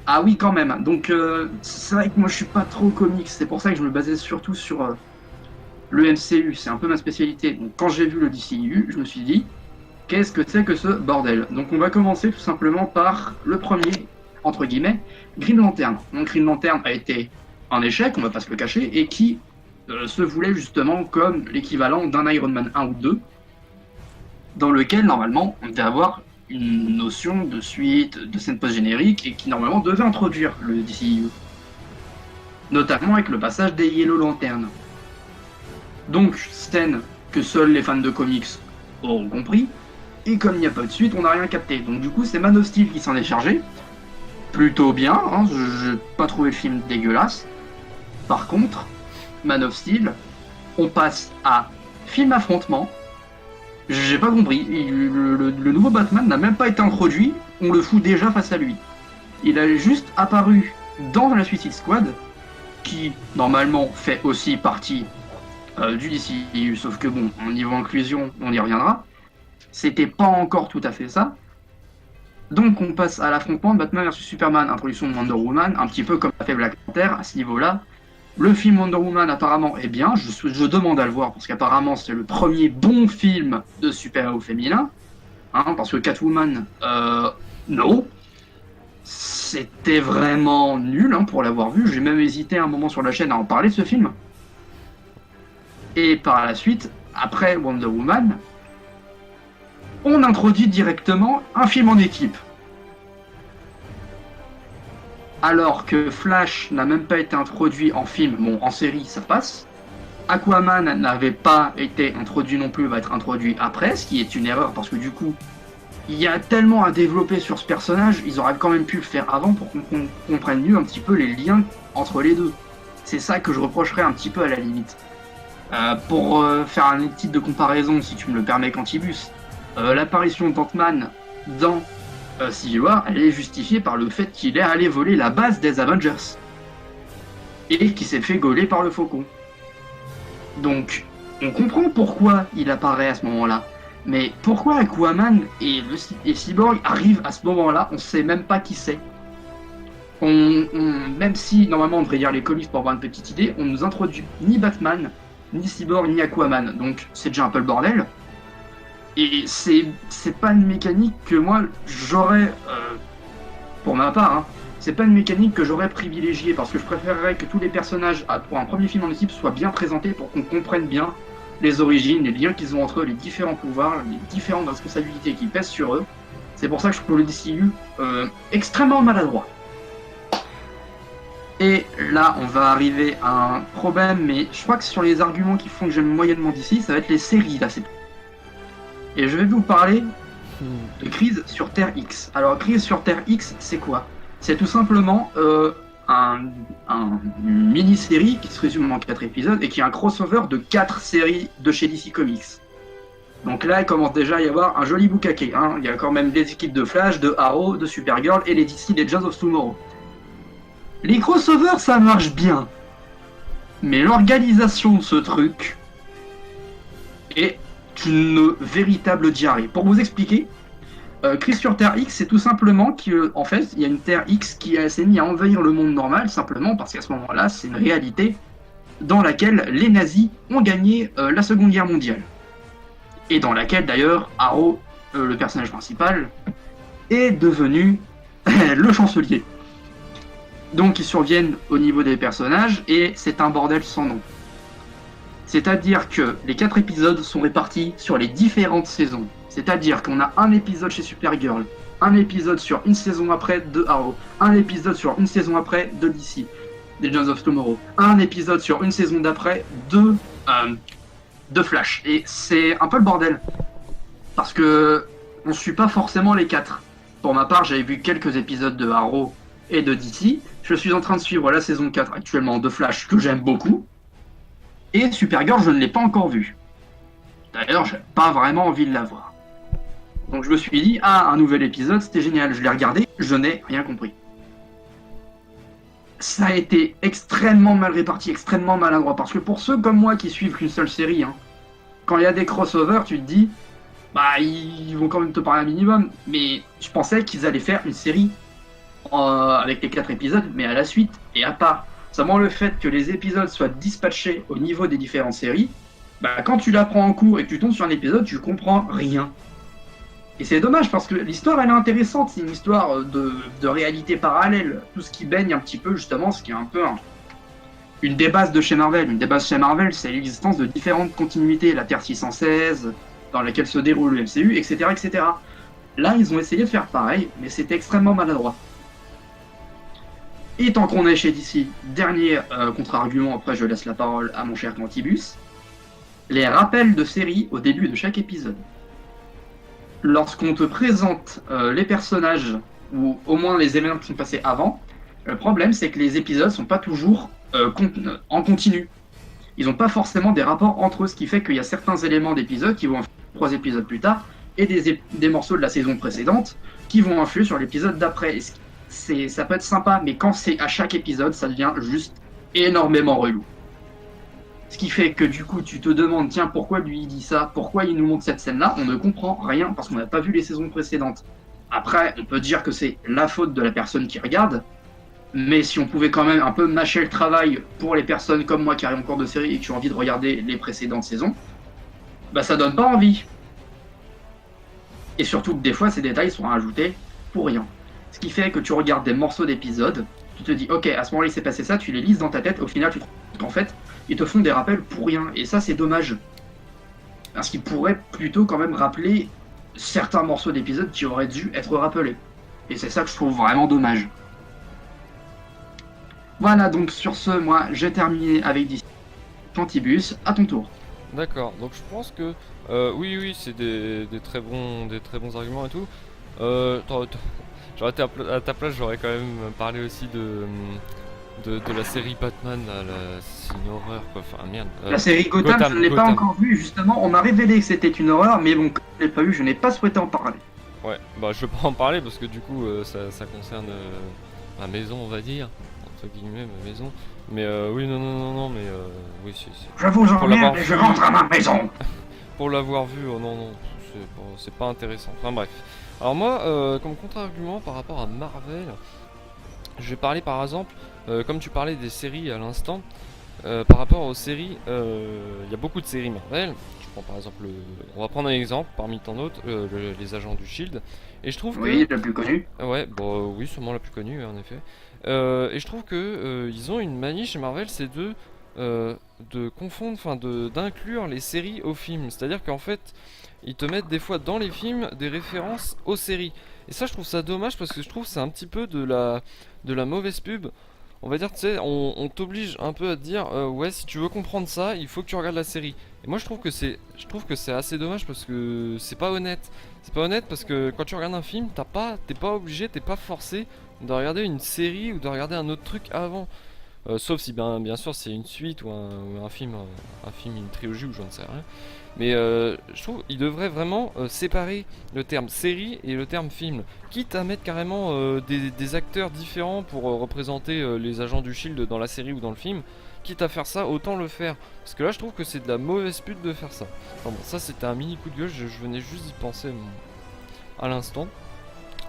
ah oui, quand même. Donc, c'est vrai que moi, je suis pas trop comics. C'est pour ça que je me basais surtout sur le MCU. C'est un peu ma spécialité. Donc, quand j'ai vu le DCU, je me suis dit, qu'est-ce que c'est que ce bordel? Donc, on va commencer tout simplement par le premier, entre guillemets, Green Lantern. Donc, Green Lantern a été un échec, on va pas se le cacher, et qui se voulait justement comme l'équivalent d'un Iron Man 1 ou 2, dans lequel, normalement, on devait avoir une notion de suite, de scène post-générique, et qui, normalement, devait introduire le DCU. Notamment avec le passage des Yellow Lanterns. Donc, scène que seuls les fans de comics auront compris, et comme il n'y a pas de suite, on n'a rien capté. Donc du coup, c'est Man of Steel qui s'en est chargé. Plutôt bien, hein, je n'ai pas trouvé le film dégueulasse. Par contre, Man of Steel, on passe à film affrontement. J'ai pas compris. Le nouveau Batman n'a même pas été introduit, on le fout déjà face à lui. Il a juste apparu dans la Suicide Squad, qui normalement fait aussi partie du DCU, sauf que bon, au niveau inclusion, on y reviendra. C'était pas encore tout à fait ça. Donc on passe à l'affrontement de Batman vs Superman, introduction de Wonder Woman, un petit peu comme a fait Black Panther à ce niveau-là. Le film Wonder Woman apparemment est bien, je demande à le voir parce qu'apparemment c'est le premier bon film de super-héros féminin, hein, parce que Catwoman, non. C'était vraiment nul hein, pour l'avoir vu, j'ai même hésité un moment sur la chaîne à en parler de ce film. Et par la suite, après Wonder Woman, on introduit directement un film en équipe. Alors que Flash n'a même pas été introduit en film, bon en série ça passe. Aquaman n'avait pas été introduit non plus, va être introduit après, ce qui est une erreur parce que du coup, il y a tellement à développer sur ce personnage, ils auraient quand même pu le faire avant pour qu'on comprenne mieux un petit peu les liens entre les deux. C'est ça que je reprocherais un petit peu à la limite. Pour faire un titre de comparaison, si tu me le permets, Cantibus, l'apparition d'Ant-Man dans Civil War, elle est justifiée par le fait qu'il est allé voler la base des Avengers et qu'il s'est fait gauler par le Faucon. Donc, on comprend pourquoi il apparaît à ce moment-là, mais pourquoi Aquaman et Cyborg arrivent à ce moment-là, on sait même pas qui c'est. Même si normalement on devrait lire les comics pour avoir une petite idée, on nous introduit ni Batman, ni Cyborg, ni Aquaman, donc c'est déjà un peu le bordel. Et c'est pas une mécanique que moi j'aurais, pour ma part, hein, c'est pas une mécanique que j'aurais privilégiée parce que je préférerais que tous les personnages pour un premier film en équipe soient bien présentés pour qu'on comprenne bien les origines, les liens qu'ils ont entre eux, les différents pouvoirs, les différentes responsabilités qui pèsent sur eux. C'est pour ça que je trouve le DCU extrêmement maladroit. Et là, on va arriver à un problème, mais je crois que sur les arguments qui font que j'aime moyennement DC, ça va être les séries là. Et je vais vous parler de Crise sur Terre X. Alors, Crise sur Terre X, c'est quoi? C'est tout simplement une mini-série qui se résume en 4 épisodes et qui est un crossover de 4 séries de chez DC Comics. Donc là, il commence déjà à y avoir un joli boucaquet. Hein. Il y a quand même des équipes de Flash, de Arrow, de Supergirl et les DC Legends of Tomorrow. Les crossovers, ça marche bien. Mais l'organisation de ce truc est une véritable diarrhée. Pour vous expliquer, Crise sur Terre X, c'est tout simplement qu'en fait, il y a une Terre X qui s'est mise à envahir le monde normal, simplement parce qu'à ce moment-là, c'est une réalité dans laquelle les nazis ont gagné la Seconde Guerre mondiale. Et dans laquelle, d'ailleurs, Arrow, le personnage principal, est devenu le chancelier. Donc, ils surviennent au niveau des personnages, et c'est un bordel sans nom. C'est-à-dire que les 4 épisodes sont répartis sur les différentes saisons. C'est-à-dire qu'on a un épisode chez Supergirl, un épisode sur une saison après de Arrow, un épisode sur une saison après de DC, Legends of Tomorrow, un épisode sur une saison d'après de Flash. Et c'est un peu le bordel. Parce que on ne suit pas forcément les 4. Pour ma part, j'avais vu quelques épisodes de Arrow et de DC. Je suis en train de suivre la saison 4 actuellement de Flash, que j'aime beaucoup. Et Supergirl, je ne l'ai pas encore vu. D'ailleurs, j'ai pas vraiment envie de la voir. Donc je me suis dit, un nouvel épisode, c'était génial. Je l'ai regardé, je n'ai rien compris. Ça a été extrêmement mal réparti, extrêmement maladroit. Parce que pour ceux comme moi qui suivent qu'une seule série, hein, quand il y a des crossovers, tu te dis, bah ils vont quand même te parler un minimum. Mais je pensais qu'ils allaient faire une série avec les 4 épisodes, mais à la suite et à part. Seulement le fait que les épisodes soient dispatchés au niveau des différentes séries, bah quand tu l'apprends en cours et que tu tombes sur un épisode, tu comprends rien. Et c'est dommage parce que l'histoire elle est intéressante, c'est une histoire de réalité parallèle, tout ce qui baigne un petit peu justement, ce qui est un peu une des bases de chez Marvel. Une des bases chez Marvel, c'est l'existence de différentes continuités, la Terre 616, dans laquelle se déroule le MCU, etc., etc. Là, ils ont essayé de faire pareil, mais c'était extrêmement maladroit. Et tant qu'on est chez DC, dernier contre-argument, après je laisse la parole à mon cher Cantibus. les rappels de série au début de chaque épisode. Lorsqu'on te présente les personnages, ou au moins les événements qui sont passés avant, le problème c'est que les épisodes sont pas toujours en continu. Ils n'ont pas forcément des rapports entre eux, ce qui fait qu'il y a certains éléments d'épisodes qui vont influer 3 épisodes plus tard, et des morceaux de la saison précédente qui vont influer sur l'épisode d'après. Ça peut être sympa, mais quand c'est à chaque épisode, ça devient juste énormément relou. Ce qui fait que du coup, tu te demandes, tiens, pourquoi lui il dit ça? Pourquoi il nous montre cette scène-là? On ne comprend rien parce qu'on n'a pas vu les saisons précédentes. Après, on peut dire que c'est la faute de la personne qui regarde, mais si on pouvait quand même un peu mâcher le travail pour les personnes comme moi qui arrivent en cours de série et qui ont envie de regarder les précédentes saisons, bah ça donne pas envie. Et surtout que des fois, ces détails sont rajoutés pour rien. Ce qui fait que tu regardes des morceaux d'épisodes, tu te dis, ok, à ce moment-là, il s'est passé ça, tu les lises dans ta tête, au final, tu te rends compte qu'en fait, ils te font des rappels pour rien. Et ça, c'est dommage. Parce qu'ils pourraient plutôt quand même rappeler certains morceaux d'épisodes qui auraient dû être rappelés. Et c'est ça que je trouve vraiment dommage. Voilà, donc sur ce, moi, j'ai terminé avec DC. Cantibus, à ton tour. D'accord, donc je pense que oui, c'est des très bons arguments et tout. J'aurais été à ta place, j'aurais quand même parlé aussi de la série Batman, là, c'est une horreur quoi. Enfin merde. La série Gotham, je ne l'ai pas encore vue, justement. On m'a révélé que c'était une horreur, mais bon, comme je ne l'ai pas vue, je n'ai pas souhaité en parler. Ouais, bah je vais pas en parler parce que du coup ça concerne ma maison, on va dire, entre guillemets ma maison. Mais oui, non, mais oui, si. Je vous emmerde et je rentre à ma maison. Pour l'avoir vu, oh non, c'est pas intéressant. Enfin bref. Alors moi, comme contre-argument par rapport à Marvel, je vais parler par exemple, comme tu parlais des séries à l'instant, par rapport aux séries, il y a beaucoup de séries Marvel. Je prends par exemple, on va prendre un exemple parmi tant d'autres, les agents du Shield. Et je trouve oui, la plus connue. Ouais, bon, oui, sûrement la plus connue en effet. Et je trouve que ils ont une manie chez Marvel, c'est de confondre, enfin d'inclure les séries aux films. C'est-à-dire qu'en fait, ils te mettent des fois dans les films des références aux séries. Et ça, je trouve ça dommage parce que je trouve que c'est un petit peu de la mauvaise pub. On va dire, tu sais, on t'oblige un peu à te dire, ouais, si tu veux comprendre ça, il faut que tu regardes la série. Et moi, je trouve que c'est assez dommage parce que c'est pas honnête. C'est pas honnête parce que quand tu regardes un film, t'es pas obligé, t'es pas forcé de regarder une série ou de regarder un autre truc avant. Sauf si bien sûr c'est une suite ou un film, une trilogie ou j'en sais rien. Mais je trouve qu'il devrait vraiment séparer le terme série et le terme film. Quitte à mettre carrément des acteurs différents pour représenter les agents du Shield dans la série ou dans le film. Quitte à faire ça, autant le faire. Parce que là je trouve que c'est de la mauvaise pute de faire ça. Enfin bon, ça c'était un mini coup de gueule, je venais juste d'y penser à l'instant.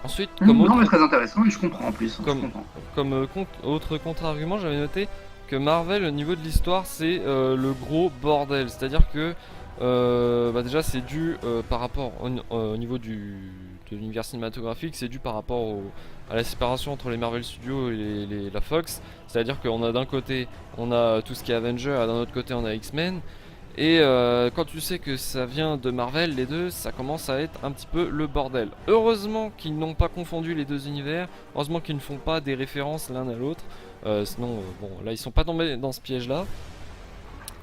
Ensuite, Non, mais très intéressant et je comprends en plus. Comme autre contre-argument, j'avais noté que Marvel, au niveau de l'histoire, c'est le gros bordel. C'est-à-dire que déjà, c'est dû par rapport au niveau de l'univers cinématographique, c'est dû par rapport à la séparation entre les Marvel Studios et la Fox. C'est-à-dire qu'on a d'un côté, on a tout ce qui est Avengers, et d'un autre côté, on a X-Men. Et quand tu sais que ça vient de Marvel, les deux, ça commence à être un petit peu le bordel. Heureusement qu'ils n'ont pas confondu les deux univers, heureusement qu'ils ne font pas des références l'un à l'autre. Sinon, bon, là ils sont pas tombés dans ce piège-là.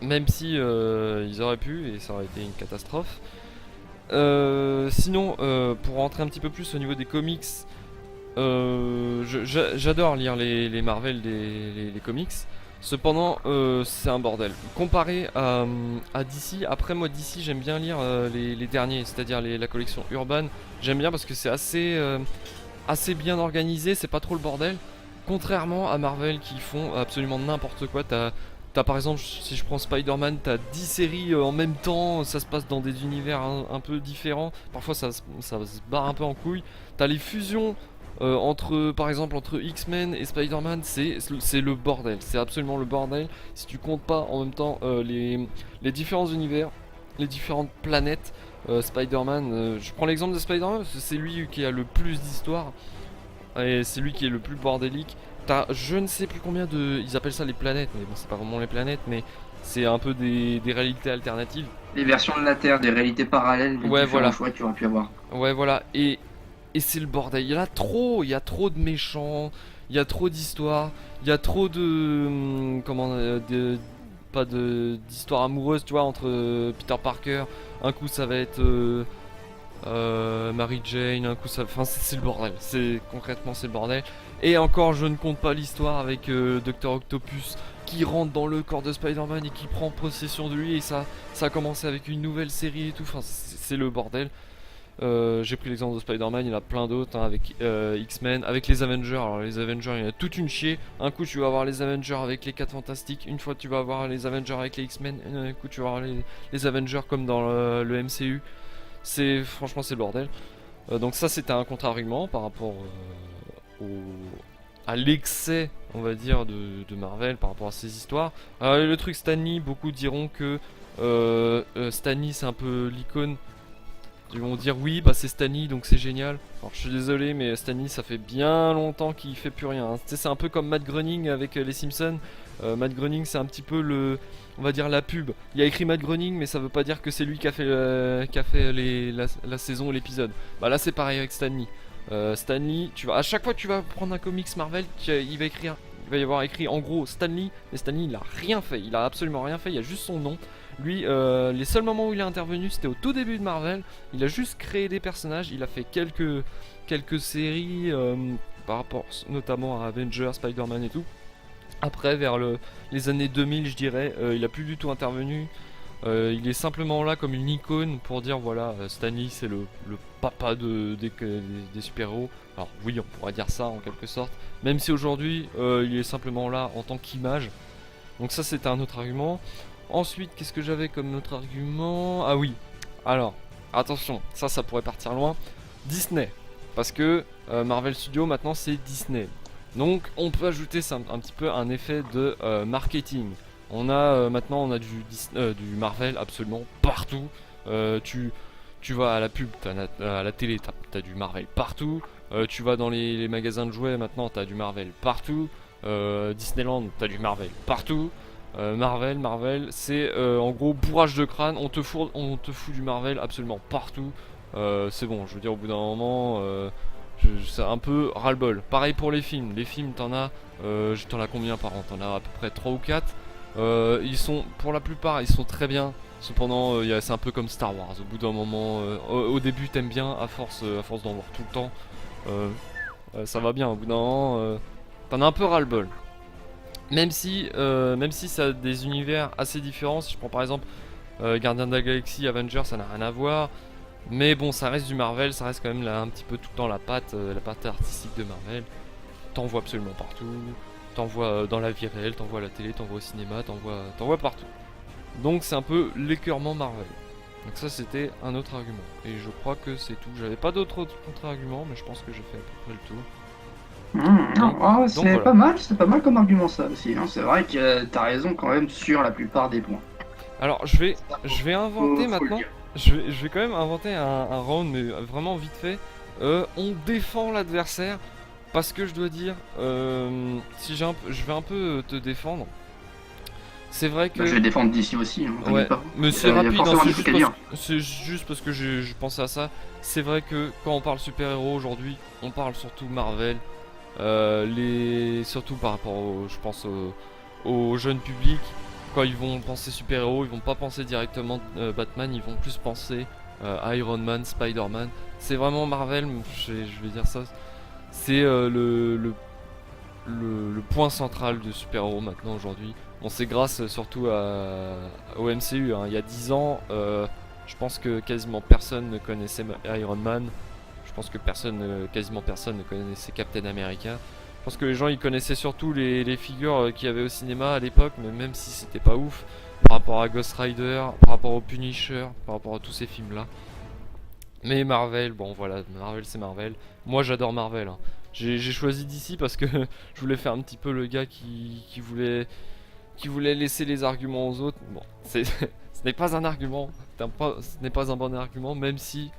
Même si ils auraient pu, et ça aurait été une catastrophe. Sinon, pour rentrer un petit peu plus au niveau des comics, j'adore lire les Marvel, les comics. Cependant, c'est un bordel. Comparé à DC, après moi DC j'aime bien lire les derniers, c'est-à-dire la collection Urban. J'aime bien parce que c'est assez bien organisé, c'est pas trop le bordel. Contrairement à Marvel qui font absolument n'importe quoi. T'as par exemple, si je prends Spider-Man, t'as 10 séries en même temps, ça se passe dans des univers un peu différents. Parfois ça se barre un peu en couille. T'as les fusions par exemple entre X-Men et Spider-Man, c'est le bordel, c'est absolument le bordel. Si tu comptes pas en même temps les différents univers, les différentes planètes, Spider-Man, je prends l'exemple de Spider-Man, c'est lui qui a le plus d'histoire et c'est lui qui est le plus bordélique. T'as je ne sais plus combien ils appellent ça les planètes, mais bon c'est pas vraiment les planètes, mais c'est un peu des réalités alternatives. Des versions de la Terre, des réalités parallèles, des différents choix que tu aurais pu avoir. Ouais voilà, et c'est le bordel, il y a trop de méchants, il y a trop d'histoires, il y a trop de pas d'histoire amoureuse, tu vois, entre Peter Parker. Un coup ça va être Mary Jane, un coup ça... Enfin c'est le bordel, concrètement c'est le bordel. Et encore je ne compte pas l'histoire avec Dr Octopus qui rentre dans le corps de Spider-Man et qui prend possession de lui, et ça a commencé avec une nouvelle série et tout, enfin c'est le bordel. J'ai pris l'exemple de Spider-Man, il y en a plein d'autres hein, avec X-Men, avec les Avengers. Alors les Avengers, il y en a toute une chier. Un coup tu vas avoir les Avengers avec les 4 Fantastiques, une fois tu vas avoir les Avengers avec les X-Men, un coup tu vas avoir les Avengers comme dans le MCU. Franchement c'est le bordel. Donc ça c'était un contre-argument par rapport à l'excès, on va dire, de Marvel par rapport à ces histoires. Alors le truc Stan Lee, beaucoup diront que Stan Lee c'est un peu l'icône. Ils vont dire oui, bah c'est Stan Lee donc c'est génial. Alors je suis désolé, mais Stan Lee ça fait bien longtemps qu'il fait plus rien. Hein. C'est un peu comme Matt Groening avec les Simpsons. Matt Groening c'est un petit peu on va dire la pub. Il y a écrit Matt Groening, mais ça veut pas dire que c'est lui qui a fait, la saison ou l'épisode. Bah là c'est pareil avec Stan Lee. Stan Lee, à chaque fois que tu vas prendre un comics Marvel, il va y avoir écrit en gros Stan Lee, mais Stan Lee il a rien fait, il a absolument rien fait, il y a juste son nom. Lui, les seuls moments où il est intervenu, c'était au tout début de Marvel. Il a juste créé des personnages, il a fait quelques séries par rapport notamment à Avengers, Spider-Man et tout. Après, vers les années 2000, je dirais, il a plus du tout intervenu. Il est simplement là comme une icône pour dire voilà, Stan Lee c'est le papa des super-héros. Alors oui, on pourrait dire ça en quelque sorte, même si aujourd'hui il est simplement là en tant qu'image. Donc ça c'était un autre argument. Ensuite, qu'est-ce que j'avais comme autre argument? Ah oui, alors, attention, ça pourrait partir loin. Disney, parce que Marvel Studios maintenant c'est Disney. Donc on peut ajouter ça, un petit peu un effet de marketing. Maintenant on a du Marvel absolument partout. Tu vas à la pub, à la télé, t'as du Marvel partout. Tu vas dans les magasins de jouets maintenant, t'as du Marvel partout. Disneyland, t'as du Marvel partout. Marvel, c'est en gros bourrage de crâne. On te fout du Marvel absolument partout. C'est bon, je veux dire, au bout d'un moment, c'est un peu ras-le-bol. Pareil pour les films. Les films, t'en as combien par an? T'en as à peu près 3 ou 4. Pour la plupart, ils sont très bien. Cependant, c'est un peu comme Star Wars. Au bout d'un moment, au début, t'aimes bien, à force d'en voir tout le temps, ça va bien. Au bout d'un moment, t'en as un peu ras-le-bol. Même si ça a des univers assez différents. Si je prends par exemple Gardien de la Galaxie, Avengers, ça n'a rien à voir. Mais bon, ça reste du Marvel, ça reste quand même là, un petit peu tout le temps la patte artistique de Marvel. T'en vois absolument partout. T'en vois dans la vie réelle, t'en vois à la télé, t'en vois au cinéma, t'en vois partout. Donc c'est un peu l'écœurement Marvel. Donc ça c'était un autre argument. Et je crois que c'est tout. J'avais pas d'autres contre-arguments, mais je pense que j'ai fait à peu près le tour. C'est voilà. pas mal comme argument ça aussi. Hein. C'est vrai que t'as raison quand même sur la plupart des points. Alors je vais inventer maintenant. Je vais quand même inventer un round, mais vraiment vite fait. On défend l'adversaire parce que je dois dire, je vais un peu te défendre. C'est vrai que. Je vais défendre DC aussi. Hein, ouais, pas. mais c'est rapide. Hein, c'est juste parce que je pensais à ça. C'est vrai que quand on parle super-héros aujourd'hui, on parle surtout Marvel. Surtout par rapport je pense au jeune public. Quand ils vont penser super-héros, ils vont pas penser directement Batman, ils vont plus penser Iron Man, Spider-Man. C'est vraiment Marvel, je vais dire ça. C'est le point central de super-héros maintenant aujourd'hui. Bon, c'est grâce surtout au MCU. Hein. Il y a 10 ans, je pense que quasiment personne ne connaissait Iron Man. Je pense que quasiment personne ne connaissait Captain America. Je pense que les gens ils connaissaient surtout les figures qu'il y avait au cinéma à l'époque, mais même si c'était pas ouf, par rapport à Ghost Rider, par rapport au Punisher, par rapport à tous ces films là. Mais Marvel, bon voilà, Marvel c'est Marvel. Moi j'adore Marvel. Hein. J'ai choisi DC parce que je voulais faire un petit peu le gars qui voulait laisser les arguments aux autres. Bon, ce n'est pas un argument, ce n'est pas un bon argument, même si,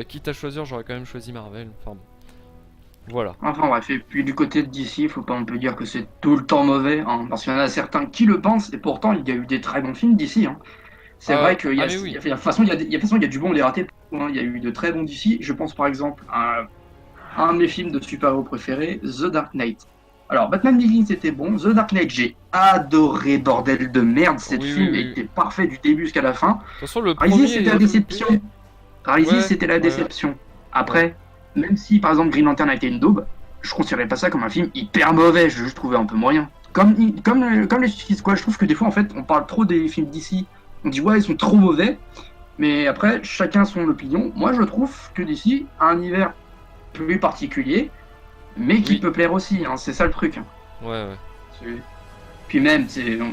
quitte à choisir, j'aurais quand même choisi Marvel. Enfin, voilà. Enfin bref, et puis du côté de DC, faut pas on peut dire que c'est tout le temps mauvais, hein, parce qu'il y en a certains qui le pensent, et pourtant il y a eu des très bons films DC. Hein. C'est vrai qu'il y a, oui. de toute façon, il y a du bon, des ratés. Hein. Il y a eu de très bons DC. Je pense par exemple à un de mes films de super-héros préférés, The Dark Knight. Alors, Batman Begins c'était bon. The Dark Knight, j'ai adoré, bordel de merde. Cette Oui, film oui, oui. était parfait du début jusqu'à la fin. De toute façon, le Rises, premier c'était est la un peu déception. plus- Rises, Ouais, c'était la ouais, déception. ouais. Après, même si par exemple Green Lantern a été une daube, je considérais pas ça comme un film hyper mauvais. Je le trouvais un peu moyen. Comme les Suicide Squad, je trouve que des fois en fait on parle trop des films d'ici. On dit ouais ils sont trop mauvais. Mais après, chacun son opinion. Moi, je trouve que DC a un univers plus particulier, mais qui Oui. peut plaire aussi. Hein, c'est ça le truc. Hein. Ouais, ouais. C'est- Puis même,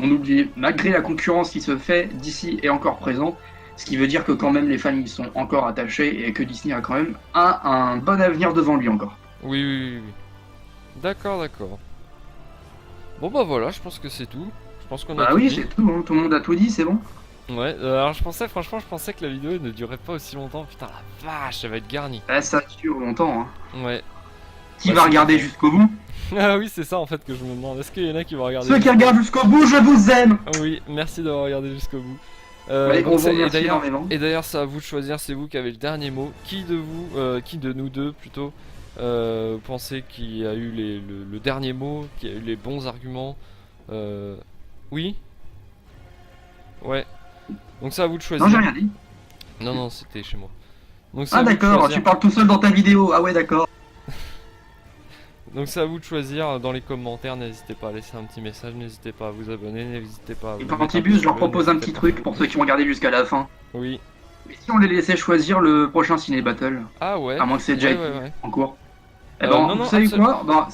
on oublie, malgré la concurrence qui se fait, DC est encore présent. Ce qui veut dire que quand même les fans y sont encore attachés et que Disney a quand même un bon avenir devant lui encore. Oui, oui, oui, oui. D'accord, d'accord. Bon bah voilà, je pense que c'est tout. Je pense qu'on a Bah tout oui, dit. c'est tout. Hein, tout le monde a tout dit, c'est bon. Ouais, alors franchement, je pensais que la vidéo ne durerait pas aussi longtemps. Putain, la vache, ça va être garni. Bah, ça dure longtemps. Hein. Ouais. Qui Bah, va c'est regarder parfait. jusqu'au bout? Ah oui, c'est ça en fait que je me demande. Est-ce qu'il y en a qui vont regarder Ceux qui jusqu'au regardent jusqu'au bout, je vous aime. bout? Oui, merci d'avoir regardé jusqu'au bout. Ouais, on Donc vous et remercie d'ailleurs, énormément. c'est à vous de choisir. C'est vous qui avez le dernier mot. Qui de vous, qui de nous deux plutôt, pensez qu'il a eu le dernier mot, qui a eu les bons arguments? Oui, ouais. Donc c'est à vous de choisir. Non, j'ai rien dit. Non, non, c'était chez moi. Donc c'est Ah à vous de d'accord, choisir. tu parles tout seul dans ta vidéo. Ah ouais, d'accord. Donc c'est à vous de choisir dans les commentaires. N'hésitez pas à laisser un petit message, n'hésitez pas à vous abonner, n'hésitez pas à Et vous pour mettre un Antibus, pouce je leur bleu, propose un n'hésitez petit pas. truc pour ceux qui ont regardé jusqu'à la fin. Oui. Et si on les laissait choisir le prochain Ciné Battle, Ah ouais. à moins que c'est déjà Ouais, été ouais, ouais. en cours. Eh Non, ben, vous non, savez quoi? Ben,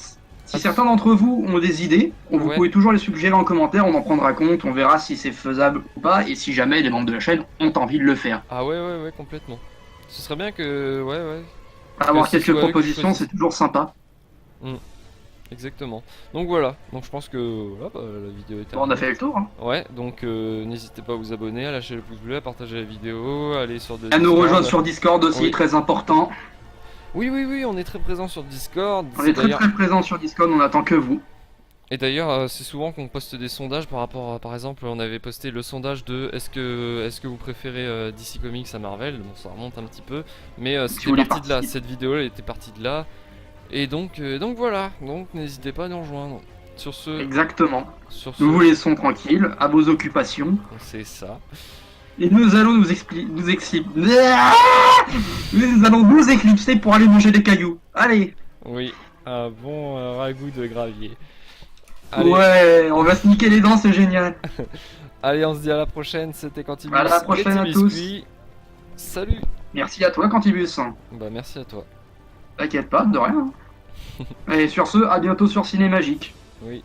si Abs- certains d'entre vous ont des idées, vous Ouais. pouvez toujours les suggérer en commentaire, on en prendra compte, on verra si c'est faisable ou pas, et si jamais les membres de la chaîne ont envie de le faire. Ah ouais, ouais, ouais, complètement. Ce serait bien que, ouais, ouais. Avoir ce quelques soit eux qui propositions, choisissent. c'est toujours sympa. Exactement. Donc voilà. Donc je pense que voilà, bah, la vidéo est Bon, on a terminée. fait le tour. Hein. Ouais. Donc n'hésitez pas à vous abonner, à lâcher le pouce bleu, à partager la vidéo, à aller sur À nous Discord. rejoindre sur Discord aussi, Oui. très important. Oui, oui, oui, on est très présent sur Discord. On C'est est très d'ailleurs. très présent sur Discord, on attend que vous. Et d'ailleurs, c'est souvent qu'on poste des sondages par rapport à, par exemple, on avait posté le sondage de est-ce que vous préférez DC Comics à Marvel? Bon, ça remonte un petit peu, mais Si c'était vous voulez parti de là. participer. Cette vidéo, elle était partie de là. Et donc voilà. Donc n'hésitez pas à nous rejoindre. Sur ce, Exactement. sur Nous vous ce, laissons tranquilles, à vos occupations. c'est ça. Et nous allons nous Nous allons nous éclipser pour aller manger des cailloux. Allez. Oui, un bon ragoût de gravier. Allez, Ouais, on va se niquer les dents, c'est génial. allez, on se dit à la prochaine. C'était Quantibus. À la prochaine et à Tes tous. Biscuits. Salut. Merci à toi, Cantibus. Bah merci à toi. T'inquiète pas, de rien. Et sur ce, à bientôt sur Ciné Magique. Oui.